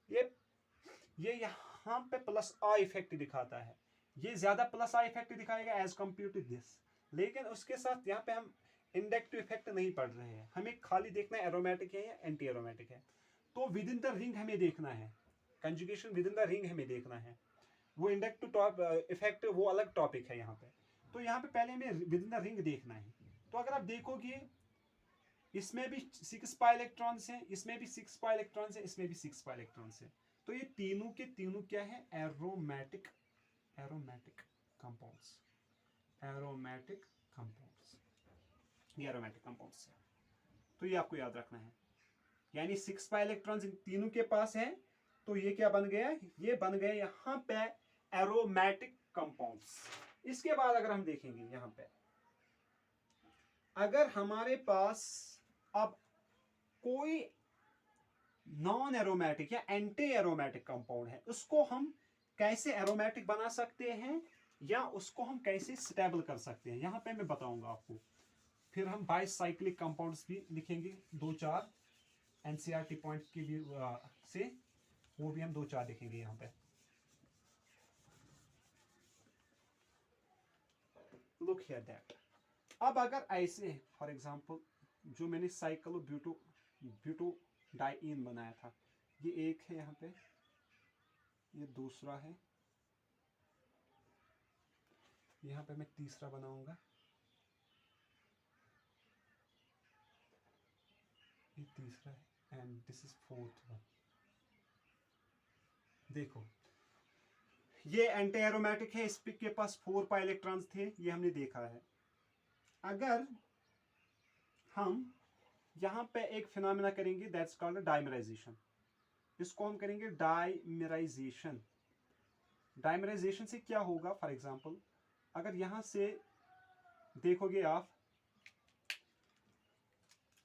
ये यहाँ पे प्लस आई इफेक्ट दिखाता है, ये ज्यादा प्लस आई इफेक्ट दिखाएगा एज कंपेयर टू दिस। लेकिन उसके साथ यहाँ पे हम इंडक्टिव इफेक्ट नहीं पढ़ रहे हैं, हमें खाली देखना है एरोमेटिक है या एंटी एरोमेटिक है। तो विद इन द रिंग हमें देखना है, conjugation with in the ring हमें देखना है, वो इंडक्टिव इफेक्ट वो अलग टॉपिक है यहाँ पे। तो यहाँ पे पहले हमें विद इन द रिंग देखना है। तो अगर आप देखोगे इसमें भी 6 पाई इलेक्ट्रॉन्स हैं, इसमें भी 6 पाई इलेक्ट्रॉन्स हैं, इसमें भी 6 पाई इलेक्ट्रॉन्स हैं। तो ये तीनों के तीनों क्या है, एरोमेटिक कंपाउंड्स, एरोमेटिक कंपाउंड्स, ये एरोमेटिक कंपाउंड्स है। तो ये आपको याद रखना है, यानी 6 पाई इलेक्ट्रॉन्स इन तीनों के पास है, तो ये क्या बन गया, ये बन गए यहां पे एरोमेटिक कंपाउंड्स। इसके बाद अगर हम देखेंगे यहां पे, अगर हमारे पास अब कोई नॉन एरोमेटिक या एंटी एरोमेटिक कंपाउंड है, उसको हम कैसे एरोमेटिक बना सकते हैं या उसको हम कैसे स्टेबल कर सकते हैं, यहां पे मैं बताऊंगा आपको। फिर हम बाइसाइक्लिक कंपाउंड्स भी लिखेंगे 2-4 एनसीईआरटी पॉइंट के भी से, वो भी हम 2-4 देखेंगे यहाँ पे। लुक हियर दैट, अब अगर ऐसे फॉर एग्जांपल जो मैंने साइक्लो ब्यूटोडाइईन बनाया था, ये एक है यहाँ पे, ये दूसरा है, यहाँ पे मैं तीसरा बनाऊंगा, ये तीसरा है, and this is fourth one. देखो ये एंटी एरोमेटिक है, इस के पास 4 पाई इलेक्ट्रॉन्स थे, ये हमने देखा है। अगर हम यहां पे एक फिनोमेना करेंगे दैट्स कॉल्ड डाइमराइजेशन, इसको हम करेंगे डाइमराइजेशन। डाइमराइजेशन से क्या होगा, फॉर एग्जांपल अगर यहां से देखोगे आप,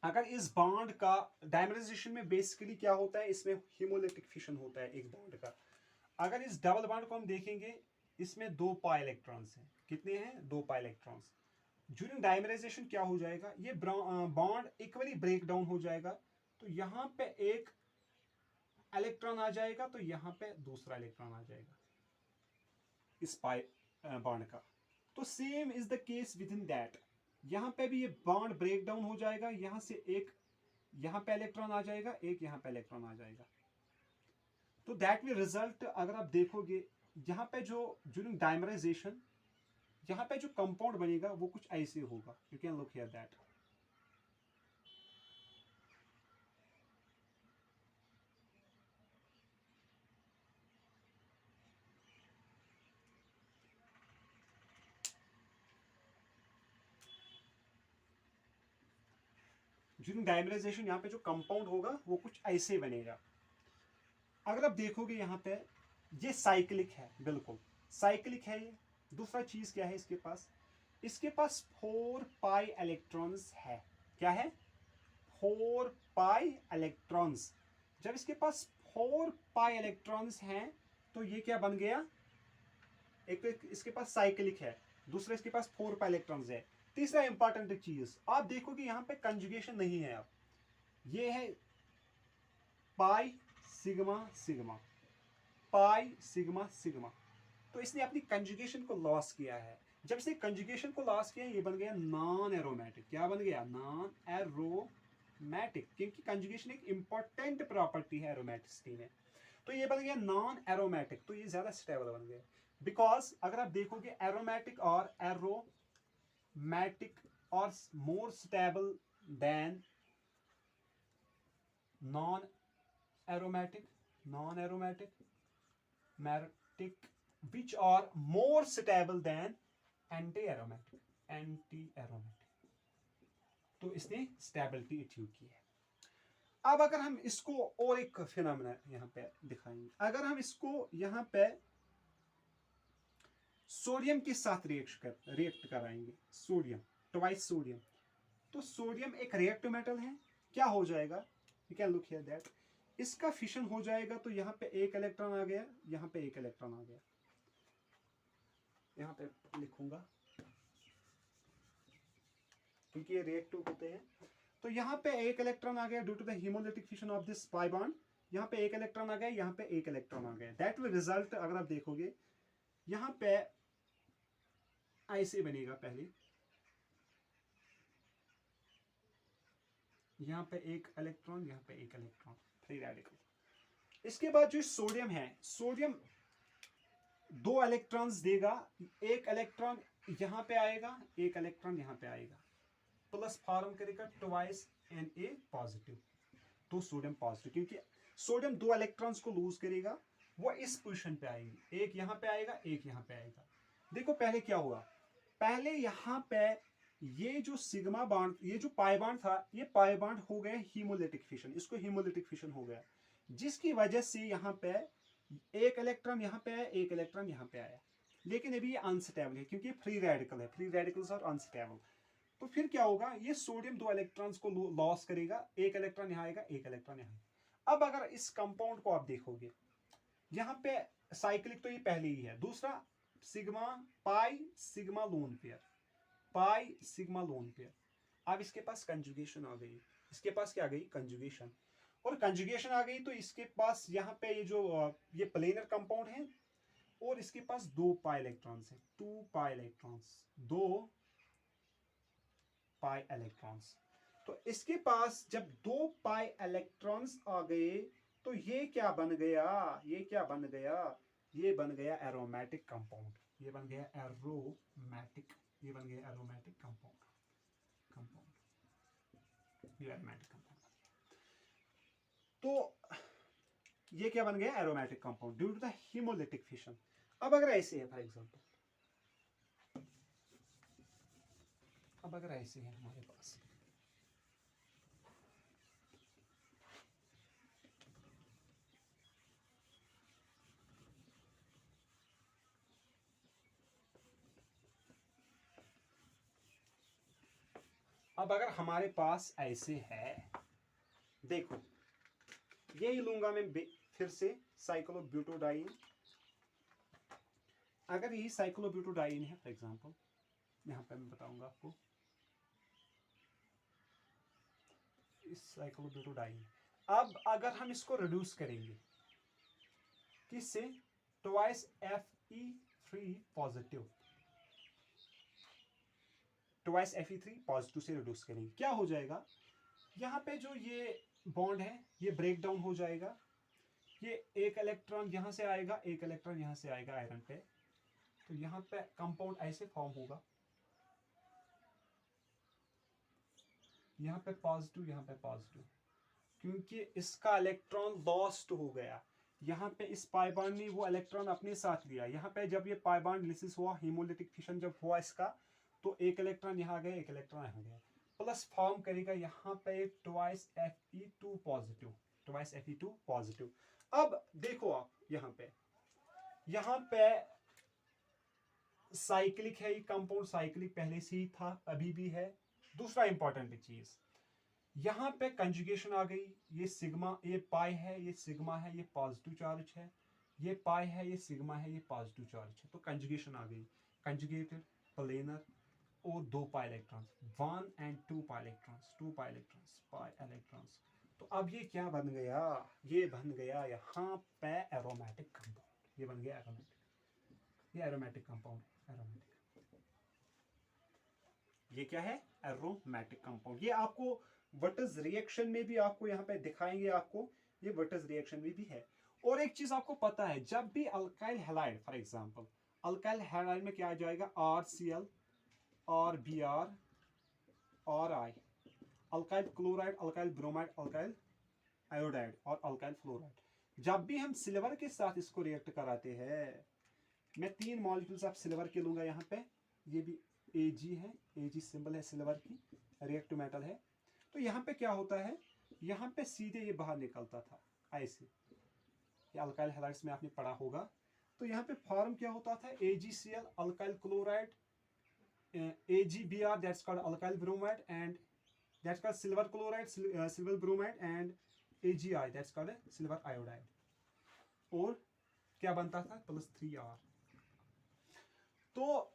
अगर इस बॉन्ड का डाइमराइजेशन में बेसिकली क्या होता है, इसमें हीमोलिटिक फिशन होता है एक बॉन्ड का। अगर इस डबल बॉन्ड को हम देखेंगे, इसमें 2 पाई इलेक्ट्रॉन्स हैं, कितने हैं, 2 पाई इलेक्ट्रॉन्स। ड्यूरिंग डाइमराइजेशन क्या हो जाएगा, ये बॉन्ड इक्वली ब्रेक डाउन हो जाएगा, तो यहां पे एक इलेक्ट्रॉन आ जाएगा, तो यहां पे दूसरा इलेक्ट्रॉन आ जाएगा इस पाई बॉन्ड का। तो same is the case with in that, यहां पे भी ये बॉन्ड ब्रेक डाउन हो जाएगा, यहां से एक यहां पे इलेक्ट्रॉन आ जाएगा, एक यहां पे इलेक्ट्रॉन आ जाएगा। तो दैट विल रिजल्ट, अगर आप देखोगे यहां पे जो ड्यूरिंग डाइमराइजेशन यहां पे जो कंपाउंड बनेगा वो कुछ ऐसे होगा, you can look here that. During dimerisation यहाँ पे जो कंपाउंड होगा वो कुछ ऐसे बनेगा। अगर आप देखोगे यहाँ पे ये साइक्लिक है, बिल्कुल साइक्लिक है ये। दूसरा चीज क्या है इसके पास 4 पाई इलेक्ट्रॉन्स है, क्या है, 4 पाई इलेक्ट्रॉन्स। जब इसके पास 4 पाई इलेक्ट्रॉन्स हैं, तो ये क्या बन गया, एक तो इसके पास साइक्लिक है, दूसरा इसके पास 4 पाई इलेक्ट्रॉन्स है। तीसरा इंपॉर्टेंट चीज आप देखोगे यहाँ पे कंजुगेशन नहीं है, अब ये है pi sigma sigma, pi sigma sigma, तो इसने अपनी कंजुगेशन को लॉस किया है। जब इसने कंजुगेशन को लॉस किया, ये बन गया नॉन एरोमेटिक। क्या बन गया, नॉन एरोमेटिक, क्योंकि कंजुगेशन एक इंपॉर्टेंट प्रॉपर्टी है एरोमेटिसिटी में। तो ये बन गया नॉन एरोमेटिक, तो ये ज्यादा स्टेबल बन गया। बिकॉज अगर आप देखोगे एरोमेटिक और एरोमेटिक और more stable than non aromatic, non aromatic aromatic which are more stable than anti aromatic. तो इसने स्टेबिलिटी अचीव की है। अब अगर हम इसको और एक फिनोमेना यहाँ पे दिखाएंगे, अगर हम इसको यहाँ पे सोडियम के साथ रिएक्ट कराएंगे, सोडियम ट्वाइस सोडियम, तो सोडियम एक रिएक्टिव मेटल है, क्या हो जाएगा, you can look here that, इसका फिशन हो जाएगा तो यहाँ पे एक इलेक्ट्रॉन आ गया, यहाँ पे एक इलेक्ट्रॉन आ गया, यहाँ पे लिखूंगा क्योंकि ये रिएक्टिव होते हैं। तो यहाँ पे एक इलेक्ट्रॉन आ गया due to the homolytic fission of this pi bond, यहाँ पे एक इलेक्ट्रॉन आ गया, यहाँ पे एक इलेक्ट्रॉन आ गया। दैट विल रिजल्ट, अगर आप देखोगे यहाँ पे ऐसे बनेगा, पहले यहाँ पे एक इलेक्ट्रॉन, यहाँ पे एक इलेक्ट्रॉन, फ्री रेडिकल। इसके बाद जो सोडियम है, सोडियम दो इलेक्ट्रॉन्स देगा, एक इलेक्ट्रॉन यहाँ पे आएगा, एक इलेक्ट्रॉन यहाँ पे आएगा, प्लस फॉर्म करेगा ट्वाइस Na पॉजिटिव, तो सोडियम पॉजिटिव, क्योंकि सोडियम दो इलेक्ट्रॉन्स को लूज करेगा, वो इस पोजीशन पे आएंगे, एक यहाँ पे आएगा, एक यहाँ पे आएगा। देखो पहले क्या हुआ, पहले यहाँ पे ये जो सिग्मा बॉन्ड, ये जो पाई बॉन्ड था, ये पाई बॉन्ड हो गया हीमोलिटिक फिशन, इसको हीमोलिटिक फिशन हो गया, जिसकी वजह से यहाँ पे एक इलेक्ट्रॉन यहाँ पे आया, एक इलेक्ट्रॉन यहाँ पे आया, लेकिन अभी ये अनस्टेबल है क्योंकि फ्री रेडिकल है, फ्री रेडिकल्स आर अनस्टेबल। तो फिर क्या होगा, ये सोडियम दो इलेक्ट्रॉन्स को लॉस करेगा, एक इलेक्ट्रॉन यहाँ आएगा, एक इलेक्ट्रॉन यहाँ। अब अगर इस कंपाउंड को आप देखोगे, यहाँ पे साइक्लिक तो ये पहले ही है, दूसरा sigma pi sigma lone pair, pi sigma lone pair. अब इसके पास कंजुगेशन आ गई, इसके पास क्या आ गई, कंजुगेशन, और कंजुगेशन आ गई तो इसके पास यहाँ पे ये जो ये प्लेनर कंपाउंड है, और इसके पास दो पाई इलेक्ट्रॉन्स हैं, टू पाई इलेक्ट्रॉन्स, दो पाई इलेक्ट्रॉन्स। तो इसके पास जब दो पाई इलेक्ट्रॉन्स आ गए तो ये क्या बन गया, ये क्या बन गया, ये बन गया एरोमेटिक कंपाउंड, ये बन गया एरोमेटिक, ये बन गया एरोमेटिक कंपाउंड, ये एरोमेटिक कंपाउंड। तो ये क्या बन गया, aromatic compound due to the homolytic fission. अब अगर ऐसे है फॉर एग्जांपल, अब अगर ऐसे है हमारे पास, अब अगर हमारे पास ऐसे है, देखो यही लूंगा मैं फिर से साइक्लोब्यूटाडाइन, अगर यही साइक्लोब्यूटाडाइन है फॉर एग्जांपल, यहाँ पे मैं बताऊंगा आपको, इस साइक्लोब्यूटाडाइन। अब अगर हम इसको रिड्यूस करेंगे किससे, twice Fe3 positive, twice Fe3 positive से रिड्यूस करेंगे, क्या हो जाएगा, यहाँ पे जो ये बॉन्ड है ये ब्रेक डाउन हो जाएगा, ये एक इलेक्ट्रॉन यहाँ से आएगा, एक इलेक्ट्रॉन यहाँ से आएगा आयरन पे, तो यहाँ पे कंपाउंड ऐसे फॉर्म होगा, यहाँ पे पॉजिटिव, यहाँ पे पॉजिटिव, क्योंकि इसका इलेक्ट्रॉन लॉस्ट हो गया, यहाँ पे इस पाई बॉन्ड ने वो इलेक्ट्रॉन अपने साथ लिया, यहाँ पे जब ये पाई बॉन्ड लिसिस हुआ, हेमोलिटिक फिशन जब हुआ इसका, तो एक इलेक्ट्रॉन यहाँ गया, एक इलेक्ट्रॉन यहाँ गया, प्लस फॉर्म करेगा यहाँ पे twice Fe2 positive, twice Fe2 positive. अब देखो आप यहाँ पे साइक्लिक है, ये कंपाउंड साइक्लिक पहले से ही था, अभी भी है। दूसरा इंपॉर्टेंट चीज, यहाँ पे कंजुगेशन आ गई, ये सिग्मा, ये पाई है, ये सिग्मा है, ये पॉजिटिव चार्ज है, ये पाई है, ये सिग्मा है, ये पॉजिटिव चार्ज है, तो कंजुगेशन आ गई, कंजुगेटेड प्लेनर, और दो pi electrons, 1 and 2 pi electrons, 2 pi electrons, pi electrons. तो अब ये क्या बन गया, ये बन गया यहाँ पे एरोमेटिक कंपाउंड, ये बन गया एरोमेटिक, ये एरोमेटिक कंपाउंड, एरोमेटिक, ये क्या है, एरोमेटिक कंपाउंड। ये आपको वटस रिएक्शन में भी आपको यहाँ पे दिखाएंगे, आपको ये वटस रिएक्शन में भी है। और एक चीज आपको पता है, जब भी alkyl halide, for example alkyl halide में क्या आ जाएगा, RCl और Br और I, alkyl chloride, alkyl bromide, alkyl iodide और अल्काइल फ्लोराइड, जब भी हम सिल्वर के साथ इसको रिएक्ट कराते हैं, मैं 3 मॉलिक्यूल्स ऑफ सिल्वर के लूँगा यहाँ पे, ये भी Ag है, Ag सिंबल है सिल्वर की, रिएक्टिव मेटल है। तो यहाँ पे क्या होता है, यहाँ पे सीधे ये बाहर निकलता था ऐसे, ये अल्काइल हैलाइड्स में आपने पढ़ा होगा। तो यहाँ पे फॉर्म क्या होता था, AgCl alkyl chloride, AgBr that's called alkyl bromide, and that's called silver chloride, silver bromide, and AgI that's called silver iodide. और क्या बनता था, +3R। तो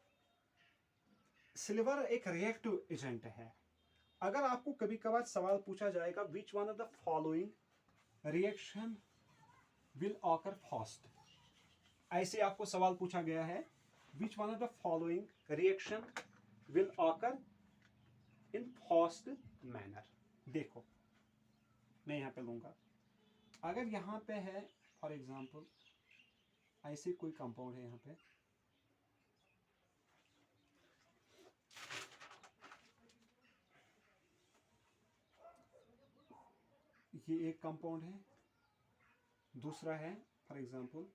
सिल्वर एक रिएक्टिव एजेंट है। अगर आपको कभी कभार सवाल पूछा जाएगा, विच one of the following reaction will occur fast, ऐसे आपको सवाल पूछा गया है, which one of the following reaction will occur in fast manner. देखो मैं यहाँ पे लूंगा, अगर यहाँ पे है फॉर एग्जांपल ऐसे कोई कंपाउंड है, यहाँ पे ये एक कंपाउंड है, दूसरा है फॉर एग्जांपल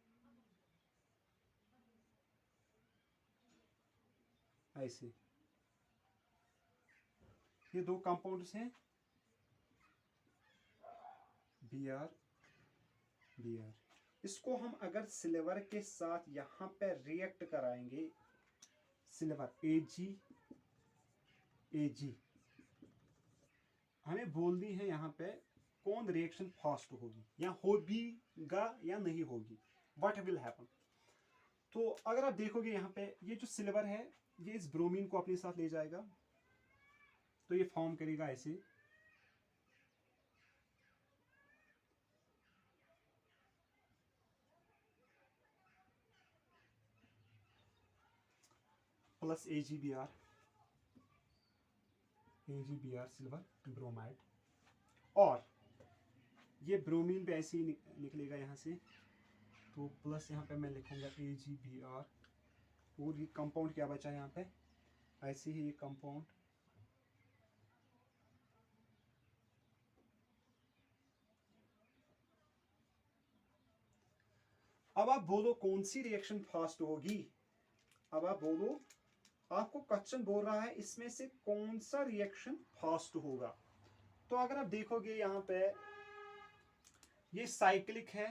ऐसे, ये दो कंपाउंड्स हैं Br Br। इसको हम अगर सिल्वर के साथ यहाँ पे रिएक्ट कराएंगे, सिल्वर Ag हमें बोलनी है यहाँ पे कौन रिएक्शन फास्ट होगी, या होगा या नहीं होगी, व्हाट विल हैपन। तो अगर आप देखोगे यहाँ पे ये जो सिल्वर है, ये इस ब्रोमीन को अपने साथ ले जाएगा, तो ये फॉर्म करेगा ऐसे, प्लस AgBr सिल्वर ब्रोमाइड, और ये ब्रोमीन पे ऐसे ही निकलेगा यहाँ से, तो प्लस यहाँ पे मैं लिखूंगा AgBr, और ये कंपाउंड क्या बचा यहाँ पे, ऐसे ही ये कंपाउंड अब आप बोलो कौन सी रिएक्शन फास्ट होगी, अब आप बोलो, आपको क्वेश्चन बोल रहा है इसमें से कौन सा रिएक्शन फास्ट होगा। तो अगर आप देखोगे यहाँ पे ये साइक्लिक है,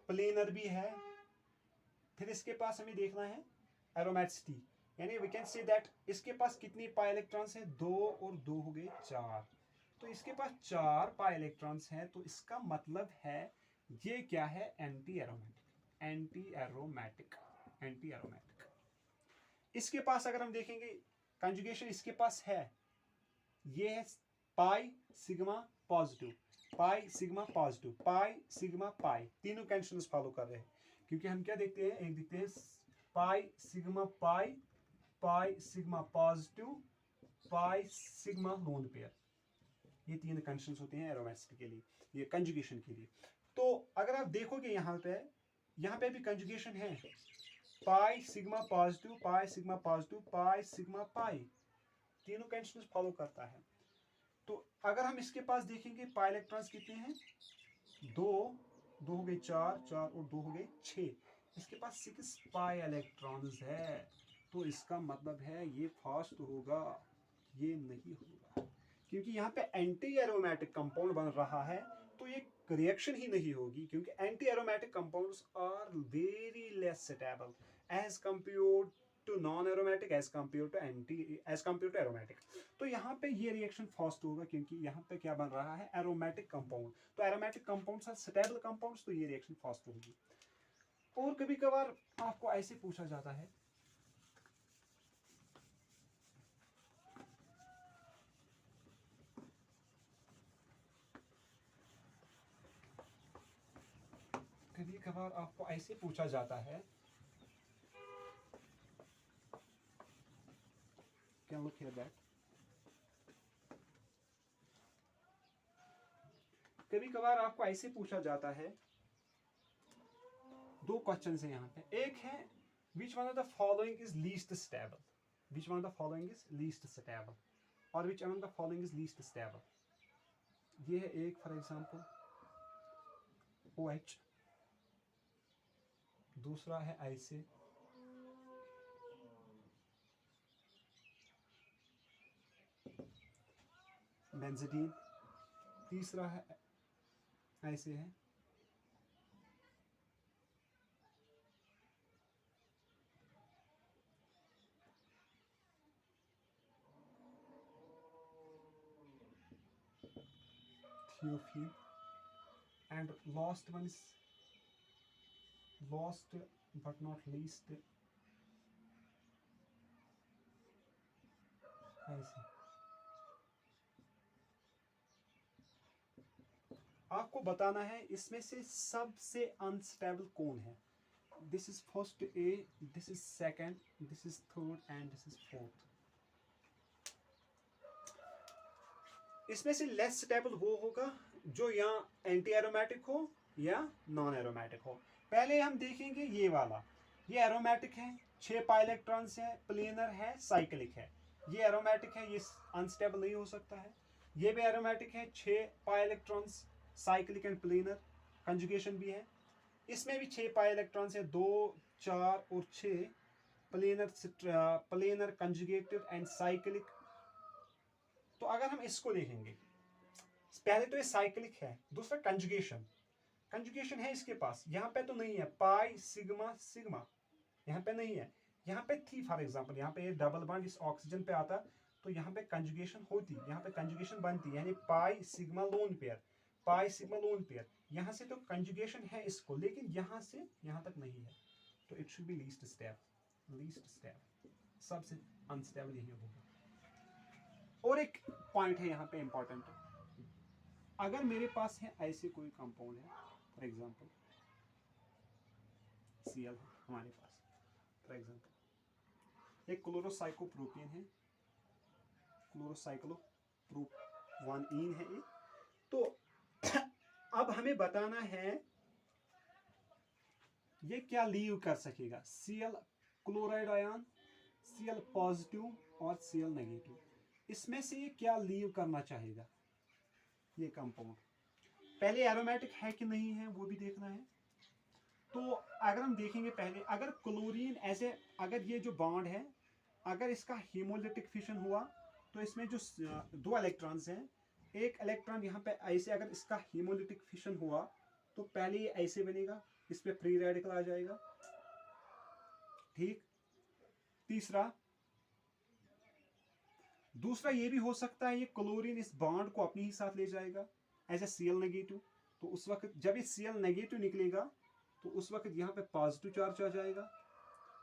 प्लेनर भी है, फिर इसके पास हमें देखना है एरोमेटिसिटी, यानी वी कैन से दैट इसके पास कितनी पाई इलेक्ट्रॉन्स हैं, 2 और 2 हो गए 4, तो इसके पास 4 पाई इलेक्ट्रॉन्स हैं, तो इसका मतलब है ये क्या है, एंटी एरोमेटिक। इसके पास अगर हम देखेंगे कंजुगेशन इसके पास है, ये है pi sigma positive, pi sigma positive, पाई सिग्मा पाई, तीनों कंडीशंस फॉलो कर रहे हैं, क्योंकि हम क्या देखते हैं, एक देखते हैं पाई सिग्मा पाई, पाई सिग्मा पॉजिटिव, पाई सिग्मा लोन पेयर, ये 3 कंडीशंस होते हैं एरोमेटिसिटी के लिए, ये कंजुगेशन के लिए। तो अगर आप देखोगे यहाँ पे भी कंजुगेशन है, pi sigma positive, pi sigma positive, पाई सिग्मा पाई, तीनों कंडीशंस फॉलो करता है। तो अगर हम इसके पास देखेंगे पाई इलेक्ट्रॉन्स कितने हैं, 2 हो गए 4 और 2 हो गए 6, इसके पास 6 पाई इलेक्ट्रॉन्स है, तो इसका मतलब है ये फास्ट होगा, ये नहीं होगा, क्योंकि यहाँ पे एंटी एरोमेटिक कंपाउंड बन रहा है, तो ये रिएक्शन ही नहीं होगी, क्योंकि anti aromatic compounds are very less stable as compared to non aromatic, as compared to aromatic. तो यहाँ पे ये रिएक्शन फास्ट होगा, क्योंकि यहाँ पे क्या बन रहा है, एरोमेटिक कंपाउंड, तो aromatic compounds are stable compounds, तो ये रिएक्शन फास्ट होगी। और कभी कभार आपको ऐसे पूछा जाता है, कभी कभार आपको ऐसे पूछा जाता है, कैन लुक हियर दैट, कभी कभार आपको ऐसे पूछा जाता है, 2 क्वेश्चन है यहाँ पे, एक है which one of the following is least stable, which one of the following is least stable, और which one of the following is least stable, ये है एक फॉर एग्जांपल, OH, दूसरा है ऐसे बेंजीडीन, तीसरा है ऐसे है थियोफीन, and last one is last but not least ऐसे। आपको बताना है इसमें से सबसे अनस्टेबल कौन है। This is first A, this is second, this is third and this is fourth. इसमें से लेस स्टेबल वो होगा जो या एंटी एरोमेटिक हो या नॉन एरोमेटिक हो। पहले हम देखेंगे ये वाला, ये एरोमेटिक है, 6 पाई इलेक्ट्रॉन्स है, प्लेनर है, साइक्लिक है। ये एरोमेटिक है, ये अनस्टेबल नहीं हो सकता है। ये भी एरोमेटिक है, 6 pi electrons, cyclic and planar, conjugation भी है। इसमें भी 6 पाई इलेक्ट्रॉन्स है, 2, 4 और 6, प्लेनर कंजुगेटेड एंड साइक्लिक। तो अगर हम इसको देखेंगे, पहले तो ये साइक्लिक है, दूसरा कंजुगेशन, कंजुगेशन है इसके पास, यहाँ पे तो नहीं है, पाई सिग्मा सिग्मा यहाँ पे नहीं है, यहाँ पे थी फॉर एग्जांपल, यहाँ पे डबल बॉन्ड इस ऑक्सीजन पे आता तो यहाँ पे कंजुगेशन होती, यहाँ पे कंजुगेशन बनती, यानी पाई sigma lone pair, pi sigma lone pair. यहाँ से तो कंजुगेशन है इसको, लेकिन यहाँ से यहाँ तक नहीं है, तो it should be least step, least step, सबसे अनस्टेबल यही होगा। और एक पॉइंट है यहाँ पे इंपॉर्टेंट, अगर मेरे पास है ऐसे कोई कंपाउंड है, फॉर एग्जांपल Cl हमारे पास, फॉर एग्जांपल एक क्लोरोसाइक्लोप्रोपीन है, क्लोरोसाइक्लोप्रोपीन है ये। तो अब हमें बताना है ये क्या लीव कर सकेगा, Cl chloride ion, Cl positive और Cl नेगेटिव, इसमें से ये क्या लीव करना चाहेगा ये कंपाउंड। पहले एरोमेटिक है कि नहीं है वो भी देखना है। तो अगर हम देखेंगे पहले, अगर क्लोरीन ऐसे, अगर ये जो बॉन्ड है अगर इसका हीमोलिटिक फिशन हुआ तो इसमें जो 2 इलेक्ट्रॉन्स हैं, एक इलेक्ट्रॉन यहाँ पे ऐसे, अगर इसका हीमोलिटिक फिशन हुआ तो पहले ये ऐसे बनेगा, इस पे फ्री रेडिकल आ जाएगा, ठीक। दूसरा ये भी हो सकता है ये क्लोरीन इस बॉन्ड को अपने ही साथ ले जाएगा एज ए Cl नेगेटिव। तो उस वक्त जब ये Cl नेगेटिव निकलेगा तो उस वक्त यहाँ पे पॉजिटिव चार्ज आ जाएगा,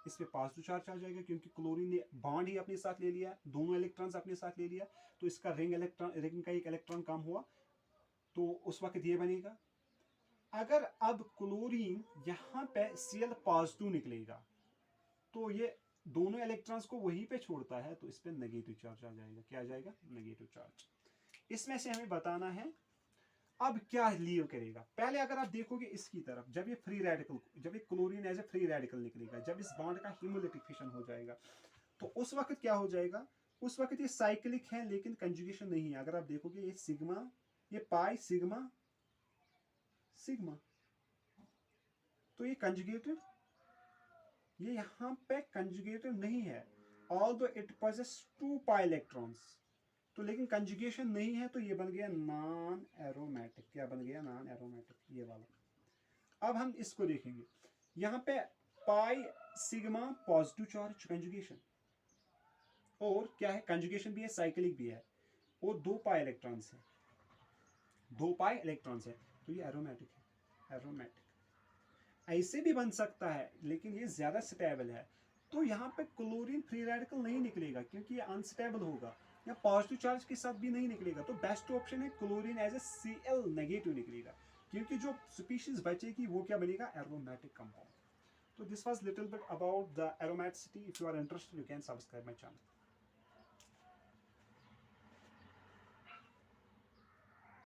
इस पे पॉजिटिव चार्ज आ जाएगा, क्योंकि क्लोरीन ने बॉन्ड ही अपने साथ ले लिया, दोनों इलेक्ट्रॉन्स अपने साथ ले लिया, तो इसका रिंग का एक इलेक्ट्रॉन कम हुआ, तो उस वक्त ये बनेगा। अगर अब क्लोरीन यहाँ पे Cl पॉजिटिव निकलेगा तो ये दोनों इलेक्ट्रॉन्स को वहीं पे छोड़ता है, तो इस पे नेगेटिव चार्ज आ जाएगा, क्या आ जाएगा, नेगेटिव चार्ज। इसमें से हमें बताना है अब क्या लीव करेगा। पहले अगर आप देखोगे इसकी तरफ, जब ये फ्री रेडिकल, जब ये chlorine as a free radical निकलेगा, जब इस बॉन्ड का हीमोलिटिक फिशन हो जाएगा तो उस वक्त क्या हो जाएगा, उस वक्त ये साइक्लिक है लेकिन कंजुगेशन नहीं है। अगर आप देखोगे ये सिग्मा, ये पाई सिग्मा सिग्मा, तो ये कंजुगेटेड, ये यहाँ पे कंजुगेटेड नहीं है, although it possesses 2 pi electrons, तो लेकिन कंजुगेशन नहीं है, तो ये बन गया नॉन एरोमेटिक। क्या बन गया, नॉन एरोमेटिक, ये वाला। अब हम इसको देखेंगे, यहाँ पे pi sigma positive charge conjugation, और क्या है, कंजुगेशन भी है, साइक्लिक भी है, और 2 पाई इलेक्ट्रॉन्स है, 2 पाई इलेक्ट्रॉन्स है, तो ये एरोमेटिक है, एरोमेटिक। ऐसे भी बन सकता है लेकिन ये ज्यादा स्टेबल है, तो यहाँ पे क्लोरीन फ्री रेडिकल नहीं निकलेगा क्योंकि ये अनस्टेबल होगा, या पॉजिटिव चार्ज के साथ भी नहीं निकलेगा, तो बेस्ट ऑप्शन है chlorine as a Cl negative निकलेगा, क्योंकि जो स्पीशीज बचेगी वो क्या बनेगा, एरोमेटिक कंपाउंड। तो this was little bit about the aromaticity. If you are interested you can subscribe my channel.